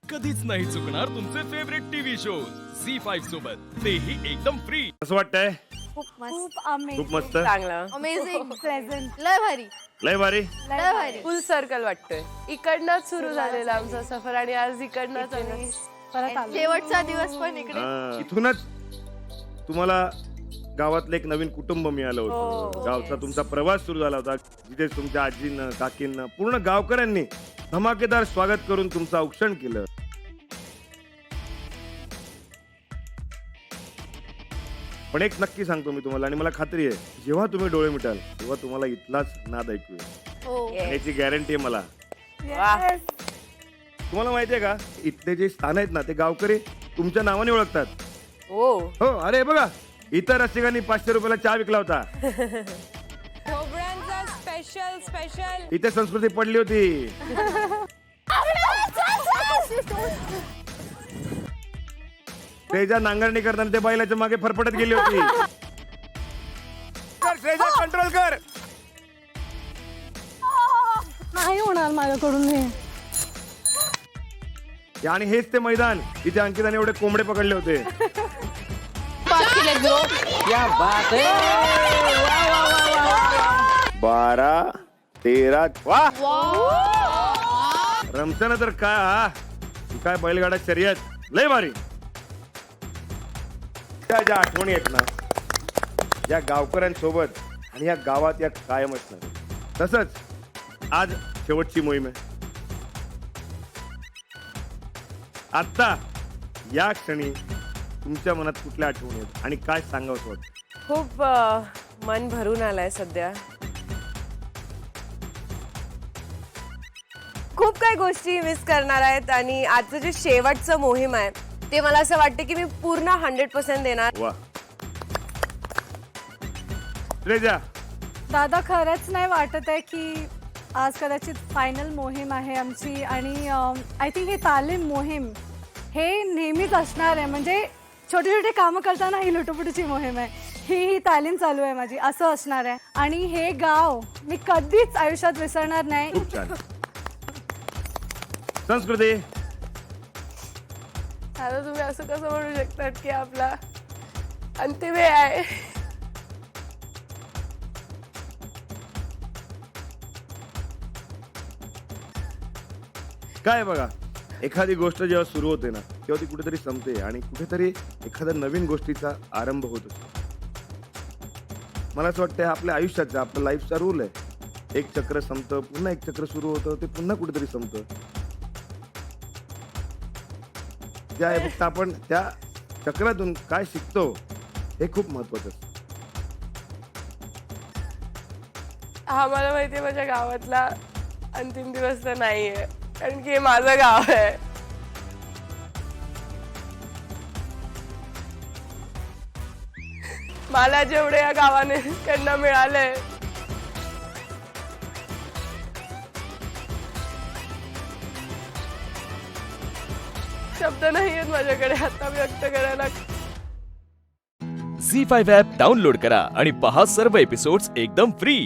कधीच नाही चुकणार तुमचे फेवरेट टीव्ही शोज झी5 सोबत, तेही एकदम फ्री. कसं वाटतंय? खूप मस्त, खूप मस्त, चांगलं अमेझिंग, प्लेझंट, लय भारी, लय भारी. लय भारी. फुल सर्कल वाटतोय. इकडनंच सुरू झालेला आमचा सफर आणि आज इकडनंच आम्ही परत आलो. शेवटचा दिवस पण इकडे. इथूनच तुम्हाला गावातलं एक नवीन कुटुंब मिळालं होतं. गावचा तुमचा प्रवास सुरू झाला होता, जिथे तुमच्या आजीनं, काकींना, पूर्ण गावकऱ्यांनी धमाकेदार स्वागत करून तुमचं औक्षण केलं. पण एक नक्की सांगतो मी तुम्हाला, आणि मला खात्री आहे, जेव्हा तुम्ही डोळे मिटाल तेव्हा तुम्हाला इथलाच नाद ऐकू येईल. हो. याची गॅरंटी आहे मला. वाह. तुम्हाला माहितीये का, इथले जे स्थान आहेत ना, ते गावकरी तुमच्या नावाने ओळखतात. हो हो, अरे बघा, इतर रसिकांनी 500 रुपयाला चहा विकला होता. स्पेशल स्पेशल इथे संस्कृती पडली होती. श्रेजा नांगरणी करताना ते बैलाच्या मागे फरफटत गेली होती. श्रेजा, कंट्रोल कर. नाही होणार माझ्याकडून हे. आणि हेच ते मैदान, इथे अंकिताने एवढे कोंबडे पकडले होते. 12, 13, वा रमताना तर काय बैलगाडा शर्यत, लय भारी. त्या ज्या आठवणी आहेत ना, या गावकऱ्यांसोबत आणि या गावात या कायम असणार. तसंच आज शेवटची मोहीम आहे. आता या क्षणी तुमच्या मनात कुठल्या आठवणी आहेत आणि काय सांगावं वाटतं? खूप मन भरून आलंय सध्या. खूप काही गोष्टी मिस करणार आहेत आणि आजचं जे शेवटचं मोहीम आहे ते मला असं वाटतं की मी पूर्ण 100% देणार. वा श्रेजा, दादा, खरंच नाही वाटत आहे की आज कदाचित फायनल मोहीम आहे आमची. आणि आय थिंक ही तालीम मोहीम हे नेहमीच असणार आहे. म्हणजे छोटे छोटे कामं करताना ही लुटुपुटीची मोहीम आहे, ही तालीम चालू आहे माझी, असं असणार आहे. आणि हे गाव मी कधीच आयुष्यात विसरणार नाही. खूप छान. संस्कृती, आता तुम्ही असं कसं म्हणू शकतात की आपला अंतिम वेळ आहे. काय बघा, एखादी गोष्ट जेव्हा सुरू होते ना, तेव्हा ती कुठेतरी संपते आणि कुठेतरी एखाद्या नवीन गोष्टीचा आरंभ होत असतो. मला असं वाटतं आपल्या आयुष्याचा, आपल्या लाईफचा रूल आहे. एक चक्र संपतं, पुन्हा एक चक्र सुरू होतं, ते पुन्हा कुठेतरी संपतं. त्या फक्त आपण त्या चक्रातून काय शिकतो हे खूप महत्वाचं असतं. हा मला माहितीये माझ्या गावातला अंतिम दिवस तर नाहीये, कारण की हे माझं गाव आहे. मला जेवढे या गावाने कडनं मिळालंय शब्द नाही आहेत माझ्याकडे आता व्यक्त करायला. झी5 ॲप डाउनलोड करा आणि पहा सर्व एपिसोड्स एकदम फ्री.